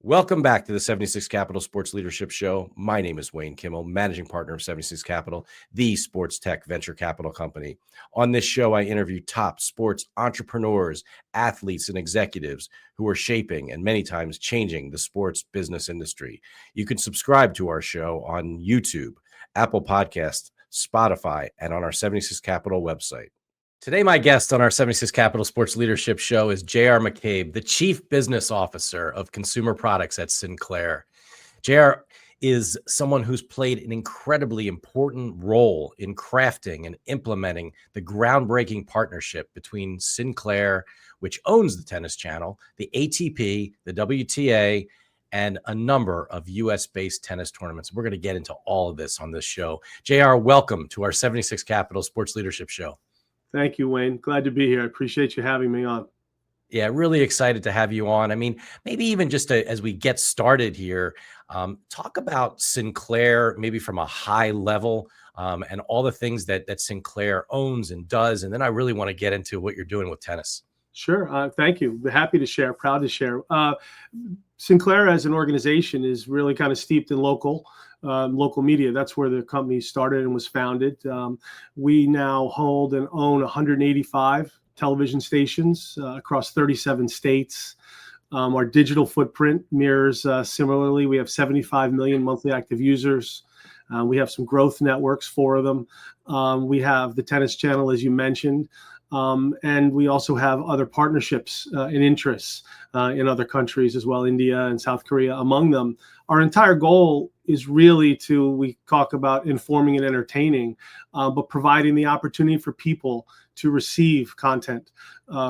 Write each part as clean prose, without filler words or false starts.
Welcome back to the 76 Capital Sports Leadership Show. My name is Wayne Kimmel, managing partner of 76 Capital, the sports tech venture capital company. On this show, I interview top sports entrepreneurs, athletes, and executives who are shaping and many times changing the sports business industry. You can subscribe to our show on YouTube, Apple Podcasts, Spotify, and on our 76 Capital website. Today, my guest on our 76 Capital Sports Leadership Show is J.R. McCabe, the Chief Business Officer of Consumer Products at Sinclair. J.R. is someone who's played an incredibly important role in crafting and implementing the groundbreaking partnership between Sinclair, which owns the Tennis Channel, the ATP, the WTA, and a number of U.S.-based tennis tournaments. We're going to get into all of this on this show. J.R., welcome to our 76 Capital Sports Leadership Show. Thank you, Wayne. Glad to be here. I appreciate you having me on. Yeah, really excited to have you on. I mean, maybe even just as we get started here, talk about Sinclair, maybe from a high level, and all the things that Sinclair owns and does. And then I really want to get into what you're doing with tennis. Sure. Thank you. Happy to share. Proud to share. Sinclair as an organization is really kind of steeped in local media. That's where the company started and was founded. We now hold and own 185 television stations across 37 states. Our digital footprint mirrors similarly. We have 75 million monthly active users. We have some growth networks, 4 of them. We have the Tennis Channel, as you mentioned. And we also have other partnerships and interests in other countries as well, India and South Korea among them. Our entire goal is really we talk about informing and entertaining, but providing the opportunity for people to receive content,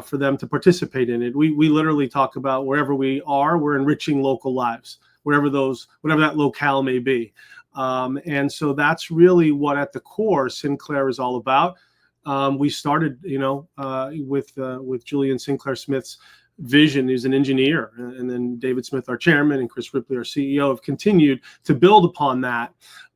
for them to participate in it. We literally talk about wherever we are, we're enriching local lives, whatever that locale may be. And so that's really what at the core Sinclair is all about. We started, with Julian Sinclair Smith's vision. He's an engineer, and then David Smith, our chairman, and Chris Ripley, our CEO, have continued to build upon that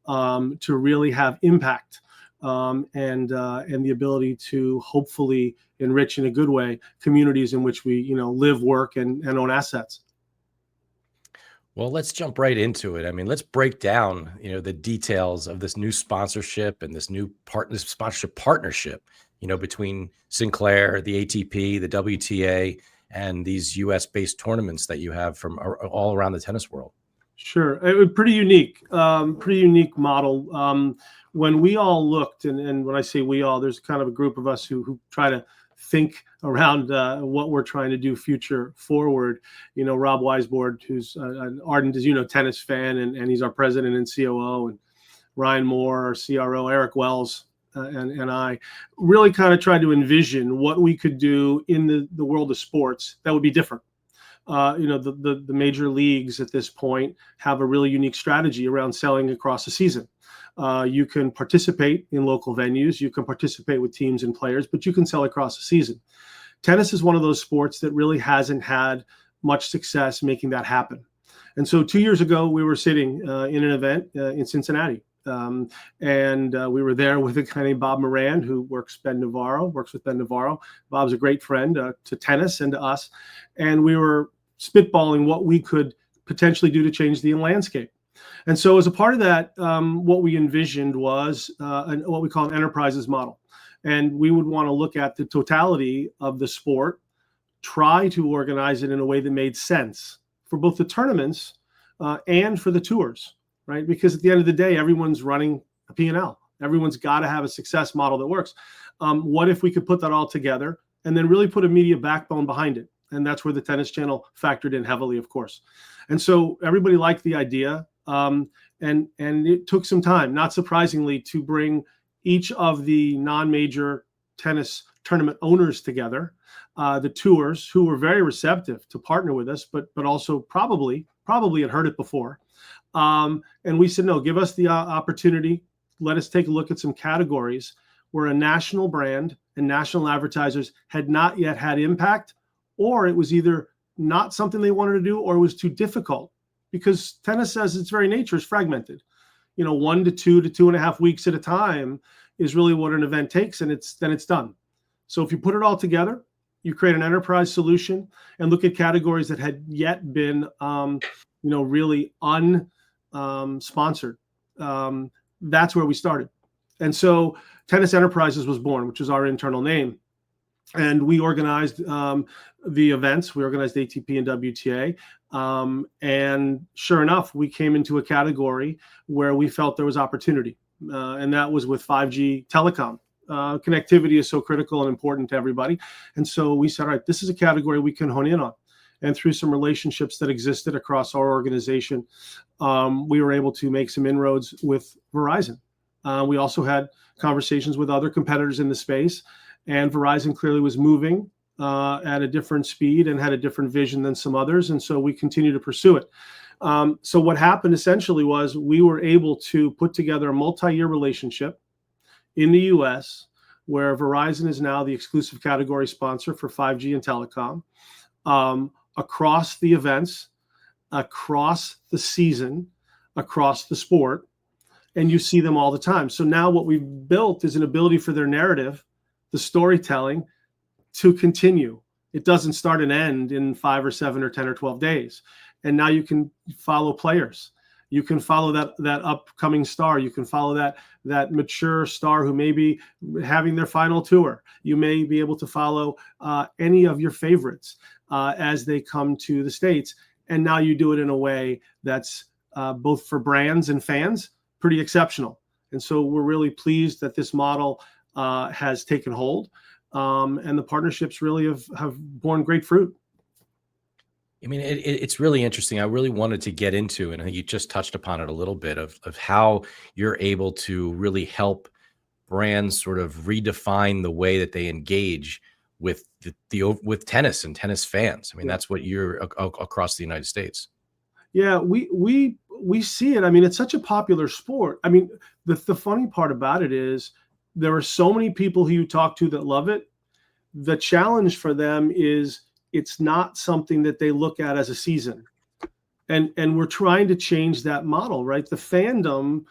to really have impact and the ability to hopefully enrich in a good way communities in which we, live, work, and own assets. Well, let's jump right into it. I mean, let's break down, the details of this new sponsorship and this new sponsorship partnership, between Sinclair, the ATP, the WTA, and these U.S.-based tournaments that you have from all around the tennis world. Sure. It was pretty unique model. When we all looked, and when I say we all, there's kind of a group of us who try to think around what we're trying to do future forward. Rob Weisbord, who's an ardent, as you know, tennis fan, and he's our president and COO, and Ryan Moore, our CRO, Eric Wells, and I really kind of tried to envision what we could do in the world of sports that would be different. The major leagues at this point have a really unique strategy around selling across the season. You can participate in local venues, you can participate with teams and players, but you can sell across the season. Tennis is one of those sports that really hasn't had much success making that happen. And so 2 years ago, we were sitting in an event in Cincinnati. And we were there with a guy named Bob Moran, who works with Ben Navarro. Bob's a great friend to tennis and to us. And we were spitballing what we could potentially do to change the landscape. And so as a part of that, what we envisioned was what we call an enterprises model. And we would want to look at the totality of the sport, try to organize it in a way that made sense for both the tournaments and for the tours, right? Because at the end of the day, everyone's running a P&L. Everyone's got to have a success model that works. What if we could put that all together and then really put a media backbone behind it? And that's where the Tennis Channel factored in heavily, of course. And so everybody liked the idea. And it took some time, not surprisingly, to bring each of the non-major tennis tournament owners together, the tours, who were very receptive to partner with us, but also probably had heard it before. And we said, no, give us the opportunity. Let us take a look at some categories where a national brand and national advertisers had not yet had impact, or it was either not something they wanted to do, or it was too difficult, because tennis, as its very nature, is fragmented. 1 to 2 to 2.5 weeks at a time is really what an event takes, and then it's done. So if you put it all together, you create an enterprise solution, and look at categories that had yet been, really unsponsored. That's where we started. And so Tennis Enterprises was born, which is our internal name. And we organized the events. We organized ATP and WTA. And sure enough, we came into a category where we felt there was opportunity. And that was with 5G telecom. Connectivity is so critical and important to everybody. And so we said, all right, this is a category we can hone in on. And through some relationships that existed across our organization, we were able to make some inroads with Verizon. We also had conversations with other competitors in the space, and Verizon clearly was moving at a different speed and had a different vision than some others. And so we continue to pursue it. So what happened essentially was we were able to put together a multi-year relationship in the US, where Verizon is now the exclusive category sponsor for 5G and telecom, across the events, across the season, across the sport, and you see them all the time. So now what we've built is an ability for their narrative, the storytelling, to continue. It doesn't start and end in 5 or 7 or 10 or 12 days. And now you can follow players. You can follow that upcoming star. You can follow that mature star who may be having their final tour. You may be able to follow any of your favorites as they come to the States. And now you do it in a way that's both for brands and fans pretty exceptional. And so we're really pleased that this model has taken hold, and the partnerships really have borne great fruit. I mean, it's really interesting. I really wanted to get into, and I think you just touched upon it a little bit, of how you're able to really help brands sort of redefine the way that they engage with with tennis and tennis fans. I mean, that's what you're across the United States. Yeah, we see it. I mean, it's such a popular sport. I mean, the funny part about it is there are so many people who you talk to that love it. The challenge for them is it's not something that they look at as a season. And we're trying to change that model, right? The fandom,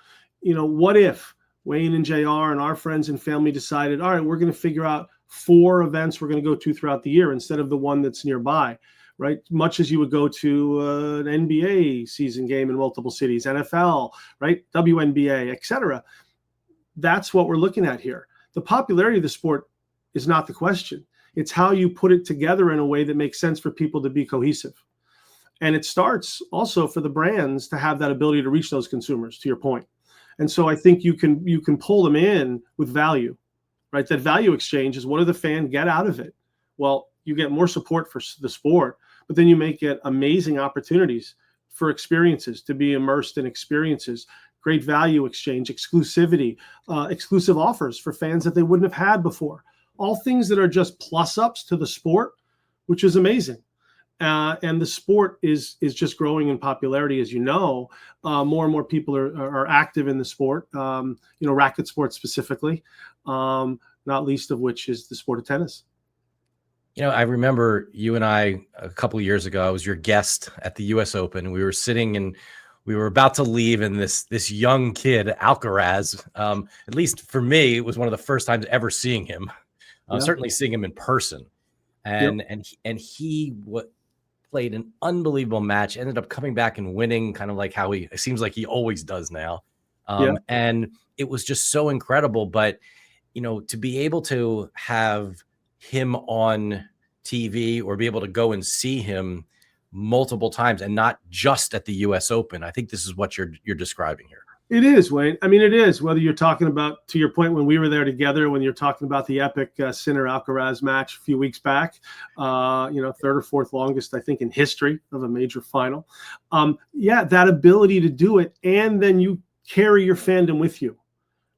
what if Wayne and JR and our friends and family decided, all right, we're going to figure out 4 events we're going to go to throughout the year instead of the one that's nearby, right? Much as you would go to an NBA season game in multiple cities, NFL, right? WNBA, et cetera. That's what we're looking at here. The popularity of the sport is not the question. It's how you put it together in a way that makes sense for people to be cohesive. And it starts also for the brands to have that ability to reach those consumers, to your point. And so I think you can pull them in with value, right? That value exchange is, what do the fans get out of it? Well, you get more support for the sport, but then you make it amazing opportunities for experiences, to be immersed in experiences, great value exchange, exclusivity, exclusive offers for fans that they wouldn't have had before. All things that are just plus ups to the sport, which is amazing. And the sport is just growing in popularity, as you know. More and more people are active in the sport, racket sports specifically, not least of which is the sport of tennis. I remember you and I a couple of years ago, I was your guest at the US Open. We were sitting and we were about to leave, and this young kid, Alcaraz, at least for me, it was one of the first times ever seeing him. Certainly seeing him in person, and he played an unbelievable match. Ended up coming back and winning, kind of like how it seems like he always does now. And it was just so incredible. But to be able to have him on TV or be able to go and see him multiple times, and not just at the US Open, I think this is what you're describing here. It is, Wayne. I mean, it is, whether you're talking about, to your point, when we were there together, when you're talking about the epic Sinner Alcaraz match a few weeks back, 3rd or 4th longest, I think, in history of a major final. That ability to do it, and then you carry your fandom with you,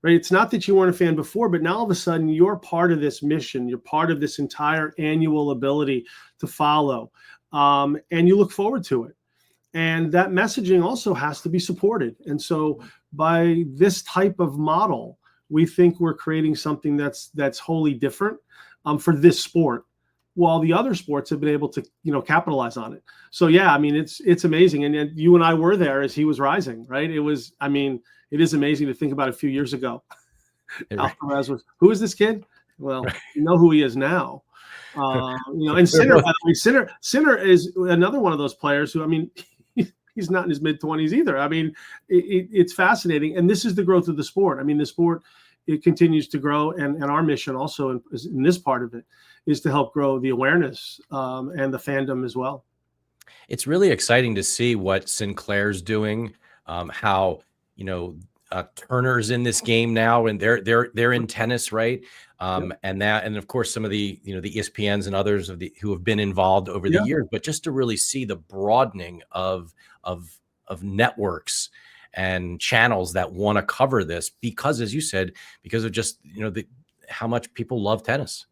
right? It's not that you weren't a fan before, but now all of a sudden you're part of this mission. You're part of this entire annual ability to follow, and you look forward to it. And that messaging also has to be supported. And so by this type of model, we think we're creating something that's wholly different for this sport, while the other sports have been able to, capitalize on it. So I mean, it's amazing. And you and I were there as he was rising, right? It is amazing to think about a few years ago. Alcaraz was, who is this kid? Well, you know who he is now. And Sinner, by the way, Sinner is another one of those players who, I mean, he's not in his mid-20s either. I mean, it's fascinating. And this is the growth of the sport. I mean, the sport, it continues to grow. And our mission also in this part of it is to help grow the awareness and the fandom as well. It's really exciting to see what Sinclair's doing, how, Turner's in this game now, and they're in tennis, right? And of course, some of the, the ESPNs and others who have been involved over the years, but just to really see the broadening of networks and channels that want to cover this, because, as you said, because of just, how much people love tennis.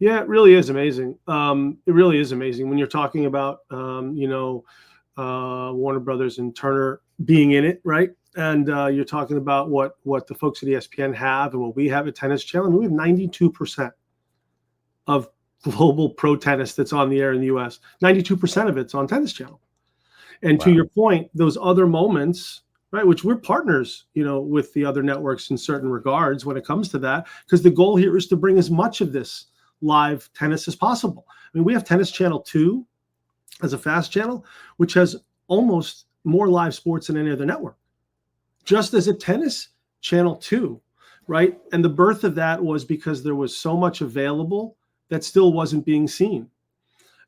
Yeah, it really is amazing. It really is amazing when you're talking about, Warner Brothers and Turner being in it, right? And you're talking about what the folks at ESPN have and what we have at Tennis Channel. And we have 92% of global pro tennis that's on the air in the U.S. 92% of it's on Tennis Channel. And to your point, those other moments, right, which we're partners, with the other networks in certain regards when it comes to that, because the goal here is to bring as much of this live tennis as possible. I mean, we have Tennis Channel 2 as a fast channel, which has almost more live sports than any other network, just as a Tennis Channel 2, right? And the birth of that was because there was so much available that still wasn't being seen.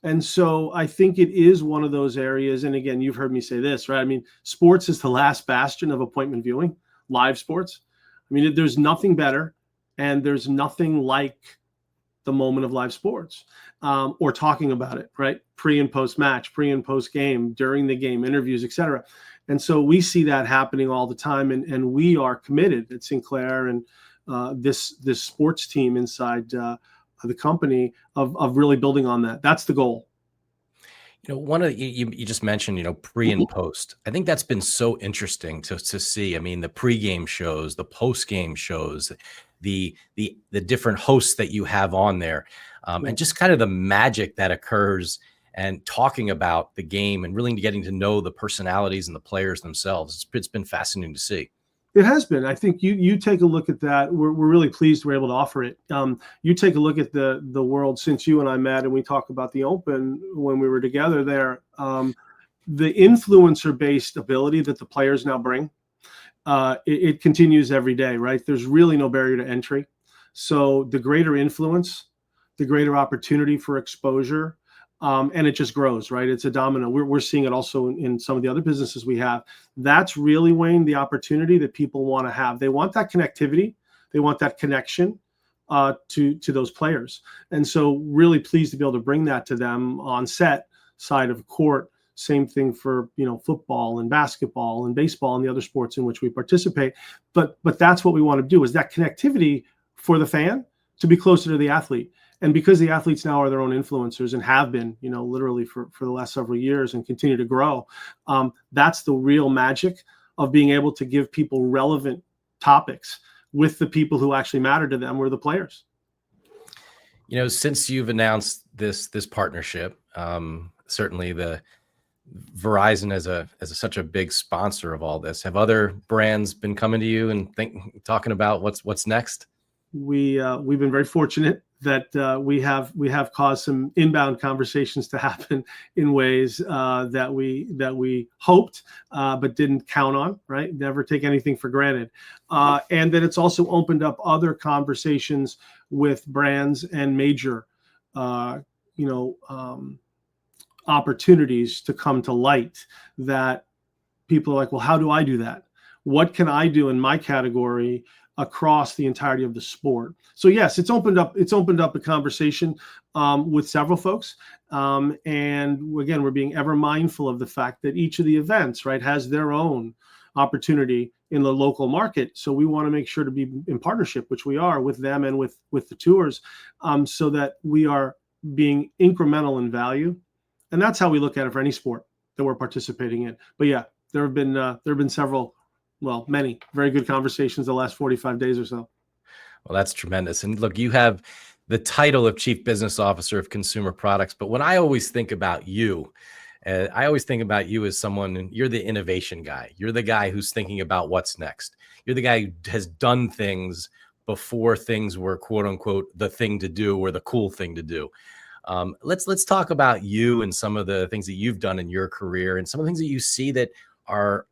And so I think it is one of those areas. And again, you've heard me say this, right? I mean, sports is the last bastion of appointment viewing, live sports. I mean, there's nothing better, and there's nothing like the moment of live sports, or talking about it, right? Pre and post match, pre and post game, during the game, interviews, etc. And so we see that happening all the time, and we are committed at Sinclair and this sports team inside the company of really building on that. That's the goal. One of you just mentioned, pre and post. I think that's been so interesting to see. I mean, the pregame shows, the postgame shows, the different hosts that you have on there, and just kind of the magic that occurs, and talking about the game and really getting to know the personalities and the players themselves. It's been fascinating to see. It has been. I think you take a look at that. We're really pleased we're able to offer it. You take a look at the world since you and I met, and we talk about the Open when we were together there. The influencer-based ability that the players now bring, it continues every day, right? There's really no barrier to entry. So the greater influence, the greater opportunity for exposure, and it just grows, right? It's a domino. We're seeing it also in some of the other businesses we have. That's really, Wayne, the opportunity that people want to have. They want that connectivity. They want that connection to those players. And so really pleased to be able to bring that to them on set, side of court. Same thing for, football and basketball and baseball and the other sports in which we participate. But that's what we want to do, is that connectivity for the fan to be closer to the athlete. And because the athletes now are their own influencers and have been, literally for the last several years and continue to grow, that's the real magic of being able to give people relevant topics with the people who actually matter to them, or the players. Since you've announced this partnership, certainly the Verizon as such a big sponsor of all this, have other brands been coming to you and talking about what's next? We've been very fortunate that we have caused some inbound conversations to happen in ways that we hoped but didn't count on. Right? Never take anything for granted, and that it's also opened up other conversations with brands and major, opportunities to come to light. That people are like, well, how do I do that? What can I do in my category across the entirety of the sport? So yes, it's opened up a conversation with several folks. And again, we're being ever mindful of the fact that each of the events, right, has their own opportunity in the local market. So we want to make sure to be in partnership, which we are, with them and with the tours, so that we are being incremental in value. And that's how we look at it for any sport that we're participating in. But yeah, there have been several, many very good conversations the last 45 days or so. Well, that's tremendous. And look, you have the title of Chief Business Officer of Consumer Products. But when I always think about you, I always think about you as someone, you're the innovation guy. You're the guy who's thinking about what's next. You're the guy who has done things before things were, quote unquote, the thing to do or the cool thing to do. Let's talk about you and some of the things that you've done in your career and some of the things that you see that are,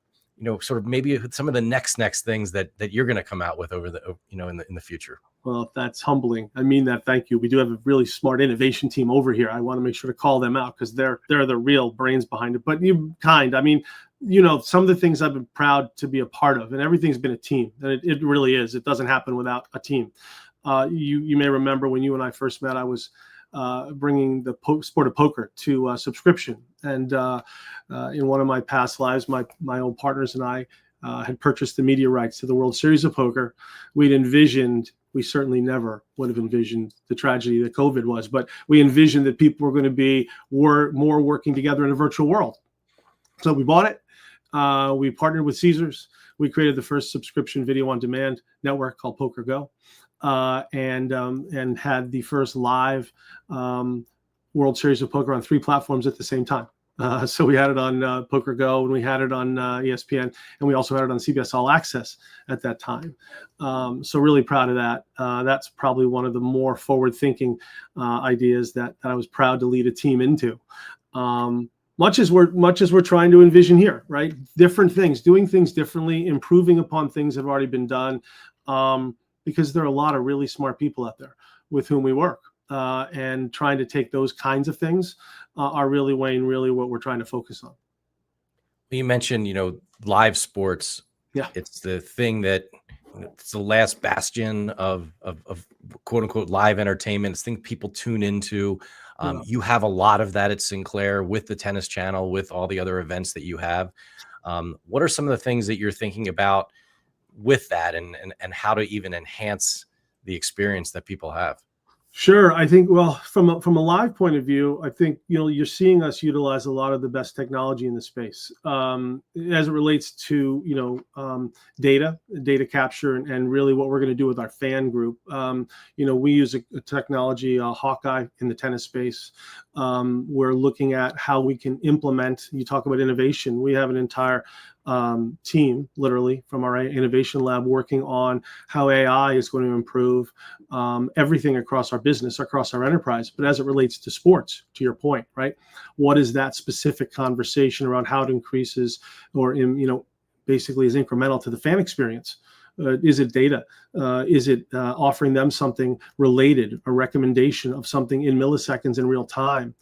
sort of maybe some of the next things that you're going to come out with over the, in the future. Well, that's humbling. I mean that. Thank you. We do have a really smart innovation team over here. I want to make sure to call them out because they're the real brains behind it. But I mean, some of the things I've been proud to be a part of, and everything's been a team, and it really is. It doesn't happen without a team. You may remember when you and I first met, I was bringing the sport of poker to subscription, and in one of my past lives, my old partners and I had purchased the media rights to the World Series of Poker. We certainly never would have envisioned the tragedy that COVID was, but we envisioned that people were going to be more working together in a virtual world. So we bought it. We partnered with Caesars. We created the first subscription video on demand network called PokerGO, and had the first live World Series of Poker on 3 platforms at the same time. So we had it on PokerGO, and we had it on ESPN, and we also had it on CBS All Access at that time. So really proud of that. That's probably one of the more forward-thinking ideas that I was proud to lead a team into. Much as we're trying to envision here, right? Different things, doing things differently, improving upon things that have already been done, because there are a lot of really smart people out there with whom we work. And trying to take those kinds of things are really, Wayne, really what we're trying to focus on. You mentioned, live sports. Yeah. It's the thing that it's the last bastion of quote unquote live entertainment. It's the thing people tune into. You have a lot of that at Sinclair with the tennis channel, with all the other events that you have. What are some of the things that you're thinking about with that and how to even enhance the experience that people have? Sure. I think, well, from a live point of view, I think, you're seeing us utilize a lot of the best technology in the space as it relates to, data capture and really what we're going to do with our fan group. We use a technology, Hawkeye in the tennis space. We're looking at how we can implement, you talk about innovation. We have an entire team, literally, from our innovation lab working on how AI is going to improve everything across our business, across our enterprise. But as it relates to sports, to your point, right? What is that specific conversation around how it increases or, basically is incremental to the fan experience? Is it data? Is it offering them something related, a recommendation of something in milliseconds in real time?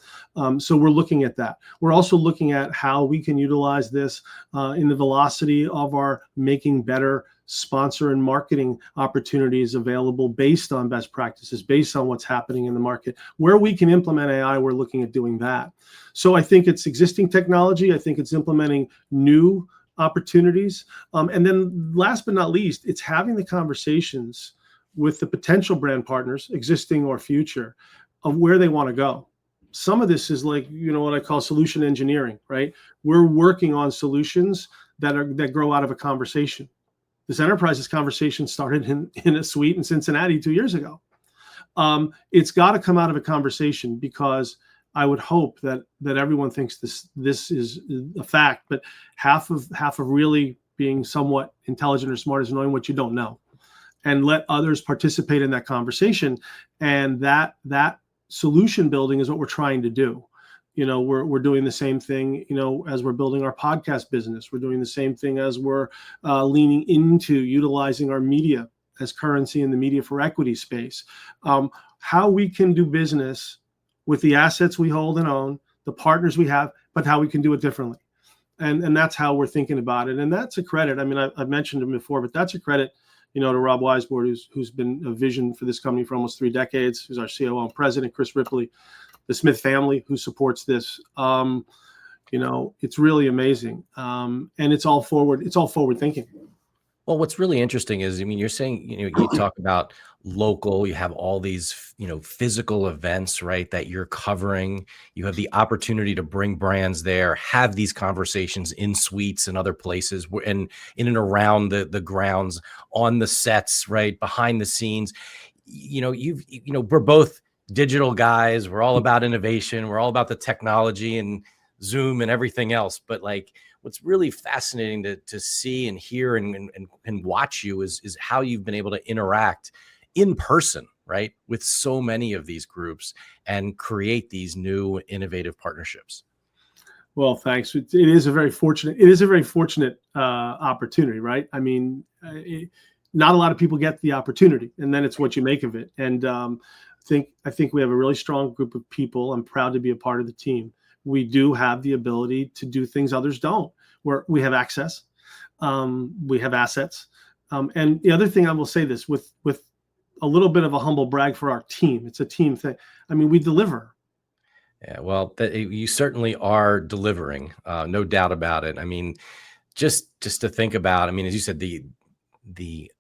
So we're looking at that. We're also looking at how we can utilize this in the velocity of our making better sponsor and marketing opportunities available based on best practices, based on what's happening in the market. Where we can implement AI, we're looking at doing that. So I think it's existing technology. I think it's implementing new opportunities. And then last but not least, it's having the conversations with the potential brand partners, existing or future, of where they want to go. Some of this is like, what I call solution engineering, right? We're working on solutions that grow out of a conversation. This enterprise's conversation started in a suite in Cincinnati 2 years ago. It's got to come out of a conversation because I would hope that everyone thinks this is a fact, but half of really being somewhat intelligent or smart is knowing what you don't know, and let others participate in that conversation. And that solution building is what we're trying to do. We're doing the same thing, as we're building our podcast business. We're doing the same thing as we're leaning into utilizing our media as currency in the media for equity space. How we can do business with the assets we hold and own, the partners we have, but how we can do it differently. And that's how we're thinking about it. And that's a credit. I mean, I've mentioned him before, but that's a credit, to Rob Weisbord, who's been a vision for this company for almost 3 decades, who's our COO and president, Chris Ripley, the Smith family who supports this. It's really amazing. And it's all forward thinking. Well, what's really interesting is, you're saying, you talk about local, you have all these, physical events, right, that you're covering. You have the opportunity to bring brands there, have these conversations in suites and other places, and in and around the grounds, on the sets, right, behind the scenes. We're both digital guys. We're all about innovation. We're all about the technology and Zoom and everything else. But what's really fascinating to see and hear and watch you is how you've been able to interact in person right, with so many of these groups and create these new innovative partnerships. Well, thanks. It is a very fortunate opportunity, right? I mean, not a lot of people get the opportunity, and then it's what you make of it. And I think we have a really strong group of people. I'm proud to be a part of the team. We do have the ability to do things others don't, where we have access, we have assets. And the other thing I will say this with a little bit of a humble brag for our team. It's a team thing. I mean, we deliver. Yeah, well, you certainly are delivering, no doubt about it. I mean, just to think about, I mean, as you said, the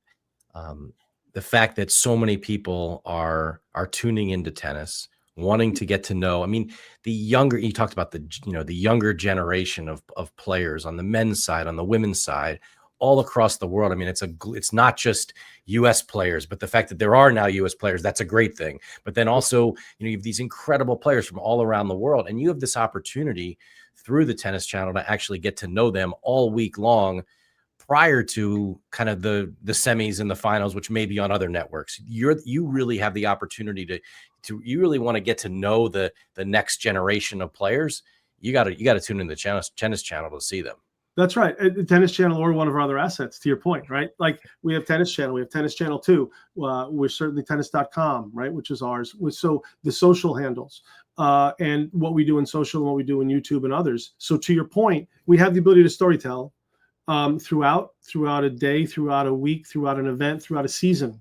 fact that so many people are tuning into tennis, wanting to get to know. I mean, you talked about the younger generation of players on the men's side, on the women's side, all across the world. I mean, it's not just U.S. players, but the fact that there are now U.S. players, that's a great thing. But then also, you have these incredible players from all around the world, and you have this opportunity through the Tennis Channel to actually get to know them all week long prior to kind of the semis and the finals, which may be on other networks. You really have the opportunity to you really want to get to know the next generation of players. You got to tune in the Tennis Channel to see them. That's right. The Tennis Channel or one of our other assets, to your point, right? Like we have Tennis Channel, we have Tennis Channel 2. We're certainly tennis.com, right, which is ours. So the social handles and what we do in social and what we do in YouTube and others. So to your point, we have the ability to storytell throughout a day, throughout a week, throughout an event, throughout a season.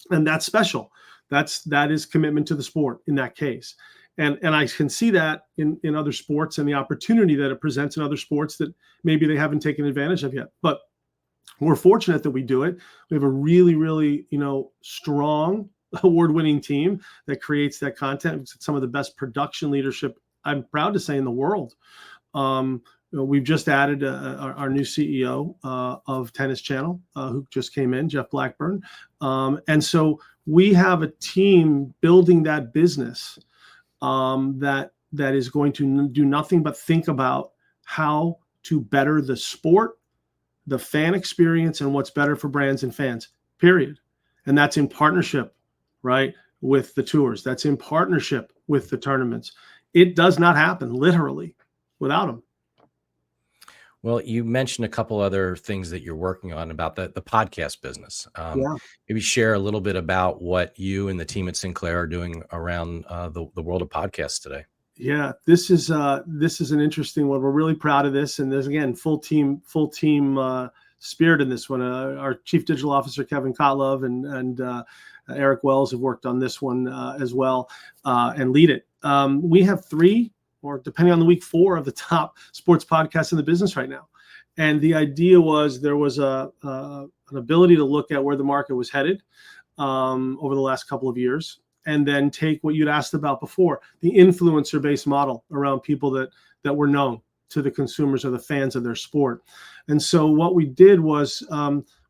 And that's special. That is commitment to the sport in that case. And I can see that in other sports and the opportunity that it presents in other sports that maybe they haven't taken advantage of yet. But we're fortunate that we do it. We have a really, really, strong award-winning team that creates that content. It's some of the best production leadership, I'm proud to say, in the world. We've just added our new CEO of Tennis Channel, who just came in, Jeff Blackburn. And so we have a team building that business that is going to do nothing but think about how to better the sport, the fan experience, and what's better for brands and fans, period. And that's in partnership, right, with the tours. That's in partnership with the tournaments. It does not happen, literally, without them. Well, you mentioned a couple other things that you're working on about the podcast business. Maybe share a little bit about what you and the team at Sinclair are doing around the world of podcasts today. Yeah, this is an interesting one. We're really proud of this, and there's again full team spirit in this one. Our Chief Digital Officer Kevin Kotlov and Eric Wells have worked on this one as well and lead it. We have 3, or depending on the week, 4 of the top sports podcasts in the business right now. And the idea was there was an ability to look at where the market was headed over the last couple of years, and then take what you'd asked about before, the influencer-based model around people that were known to the consumers or the fans of their sport. And so what we did was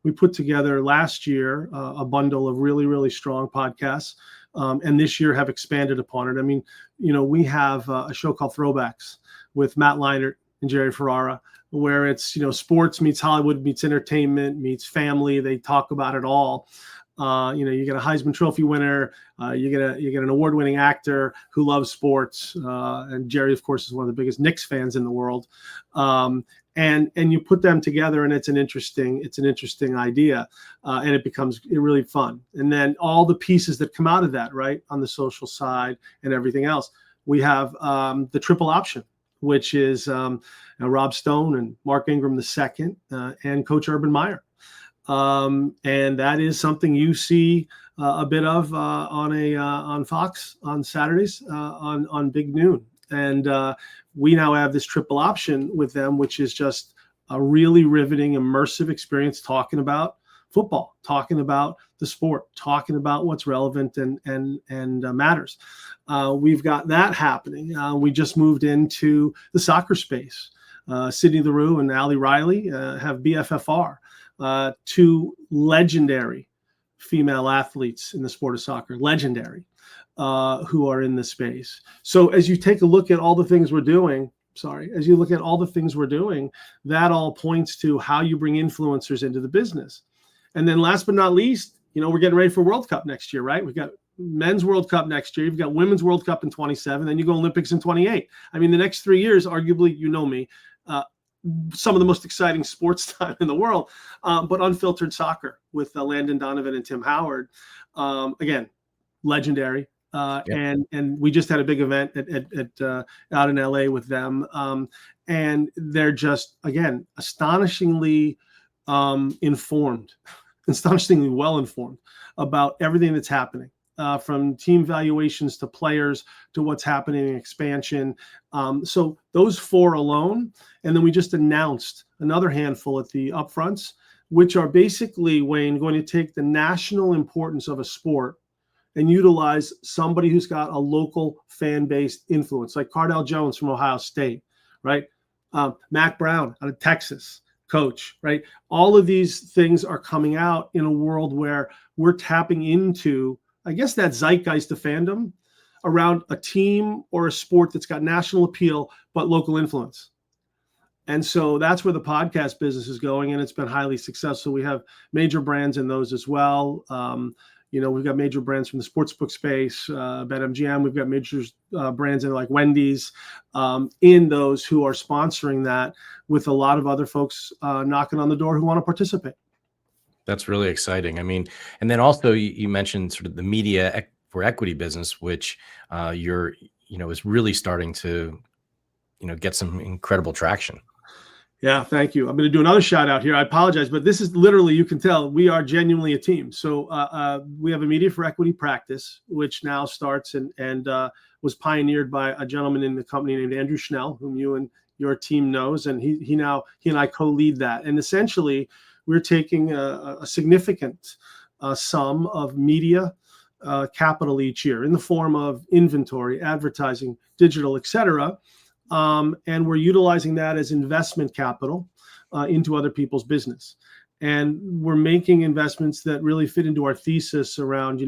we put together last year a bundle of really, really strong podcasts. And this year have expanded upon it. I mean, we have a show called Throwbacks with Matt Leinart and Jerry Ferrara, where it's, sports meets Hollywood, meets entertainment, meets family. They talk about it all. You get a Heisman Trophy winner, you get an award-winning actor who loves sports, and Jerry, of course, is one of the biggest Knicks fans in the world. And you put them together, and it's an interesting idea, and it becomes really fun. And then all the pieces that come out of that, right, on the social side and everything else, we have the triple option, which is Rob Stone and Mark Ingram II and Coach Urban Meyer. And that is something you see a bit of on Fox on Saturdays on Big Noon. And we now have this triple option with them, which is just a really riveting, immersive experience talking about football, talking about the sport, talking about what's relevant and matters. We've got that happening. We just moved into the soccer space. Sydney LaRue and Ali Riley have BFFR. 2 legendary female athletes in the sport of soccer, legendary, who are in the space. So as you take a look at all the things we're doing, that all points to how you bring influencers into the business. And then last but not least, we're getting ready for World Cup next year, right? We've got men's World Cup next year. You've got women's World Cup in 27. Then you go Olympics in 28. I mean, the next 3 years, arguably, me, some of the most exciting sports time in the world, but unfiltered soccer with Landon Donovan and Tim Howard. Again, legendary. Yep. And we just had a big event at out in LA with them. And they're just, again, astonishingly informed, astonishingly well informed about everything that's happening, from team valuations to players to what's happening in expansion. So those 4 alone, and then we just announced another handful at the upfronts, which are basically, Wayne, going to take the national importance of a sport and utilize somebody who's got a local fan-based influence, like Cardell Jones from Ohio State, right? Mac Brown out of Texas, coach, right? All of these things are coming out in a world where we're tapping into, I guess, that zeitgeist of fandom around a team or a sport that's got national appeal, but local influence. And so that's where the podcast business is going, and it's been highly successful. We have major brands in those as well. We've got major brands from the sportsbook space, BetMGM. We've got major brands in like Wendy's, in those who are sponsoring that, with a lot of other folks knocking on the door who want to participate. That's really exciting. I mean, and then also you mentioned sort of the media for equity business, which is really starting to, get some incredible traction. Yeah, thank you. I'm going to do another shout out here. I apologize, but this is literally, you can tell we are genuinely a team. So we have a media for equity practice, which now starts and was pioneered by a gentleman in the company named Andrew Schnell, whom you and your team knows. And he and I co-lead that. And essentially, we're taking a significant sum of media capital each year in the form of inventory, advertising, digital, et cetera. And we're utilizing that as investment capital into other people's business. And we're making investments that really fit into our thesis around,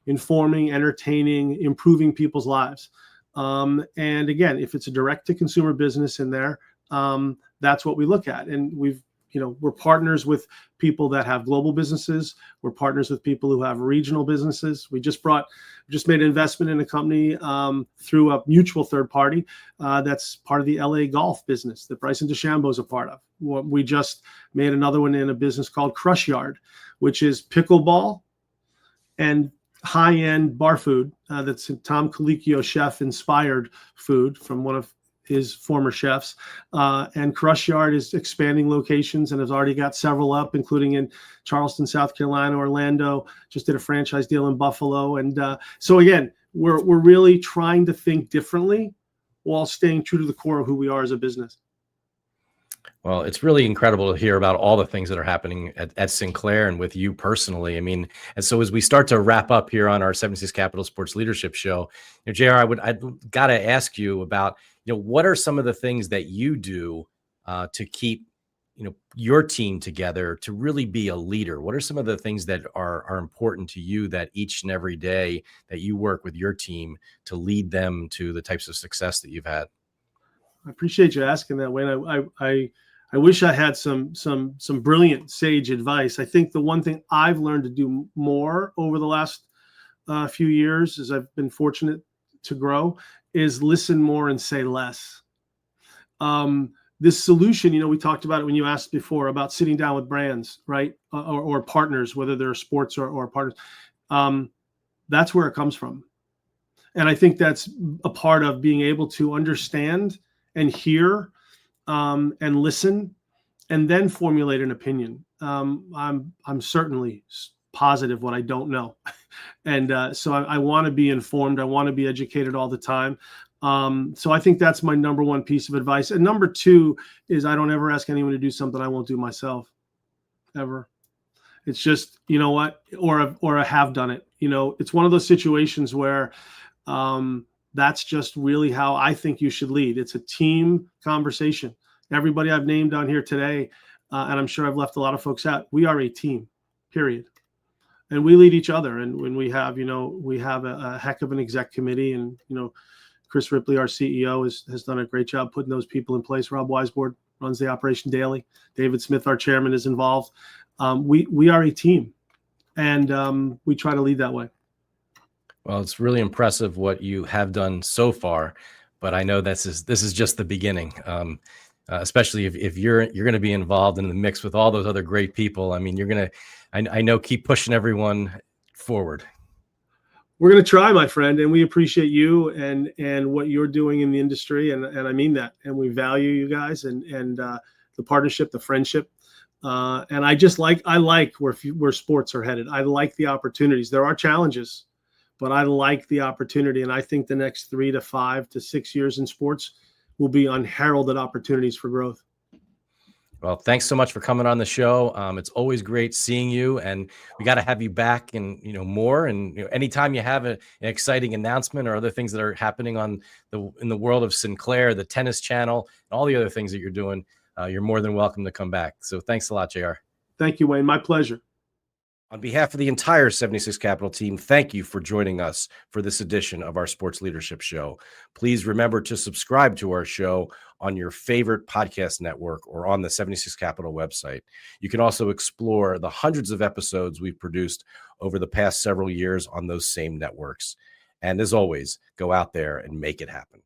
informing, entertaining, improving people's lives. And again, if it's a direct-to-consumer business in there, that's what we look at. And we're partners with people that have global businesses. We're partners with people who have regional businesses. We just made an investment in a company through a mutual third party that's part of the LA golf business that Bryson DeChambeau is a part of. We just made another one in a business called Crush Yard, which is pickleball and high-end bar food. That's Tom Colicchio chef inspired food from one of his former chefs, and Crush Yard is expanding locations and has already got several up, including in Charleston, South Carolina, Orlando. Just did a franchise deal in Buffalo, and so again, we're really trying to think differently while staying true to the core of who we are as a business. Well, it's really incredible to hear about all the things that are happening at Sinclair and with you personally. I mean, and so as we start to wrap up here on our 76 Capital Sports Leadership Show, JR, I'd got to ask you about, what are some of the things that you do to keep, your team together, to really be a leader? What are some of the things that are important to you that each and every day that you work with your team to lead them to the types of success that you've had? I appreciate you asking that, Wayne. I wish I had some brilliant sage advice. I think the one thing I've learned to do more over the last few years, as I've been fortunate to grow, is listen more and say less. This solution, we talked about it when you asked before about sitting down with brands, right? Or partners, whether they're sports or partners. That's where it comes from. And I think that's a part of being able to understand and hear and listen, and then formulate an opinion. I'm certainly positive what I don't know, and so I want to be informed. I want to be educated all the time. So I think that's my number one piece of advice. And number two is I don't ever ask anyone to do something I won't do myself, ever. It's just, what, or I have done it. It's one of those situations where that's just really how I think you should lead. It's a team conversation. Everybody I've named on here today, and I'm sure I've left a lot of folks out, we are a team, period. And we lead each other. And when we have a heck of an exec committee, and, Chris Ripley, our CEO, has done a great job putting those people in place. Rob Weisbord runs the operation daily. David Smith, our chairman, is involved. We are a team. and we try to lead that way. Well, it's really impressive what you have done so far, but I know this is just the beginning. Especially if you're going to be involved in the mix with all those other great people. I mean, you're going to, I know, keep pushing everyone forward. We're going to try, my friend, and we appreciate you and what you're doing in the industry, and I mean that, and we value you guys and the partnership, the friendship, and I like where sports are headed. I like the opportunities. There are challenges, but I like the opportunity, and I think the next 3 to 5 to 6 years in sports will be unheralded opportunities for growth. Well, thanks so much for coming on the show. It's always great seeing you, and we got to have you back and more. And anytime you have an exciting announcement or other things that are happening in the world of Sinclair, the tennis channel, and all the other things that you're doing, you're more than welcome to come back. So thanks a lot, JR. Thank you, Wayne. My pleasure. On behalf of the entire 76 Capital team, thank you for joining us for this edition of our Sports Leadership Show. Please remember to subscribe to our show on your favorite podcast network or on the 76 Capital website. You can also explore the hundreds of episodes we've produced over the past several years on those same networks. And as always, go out there and make it happen.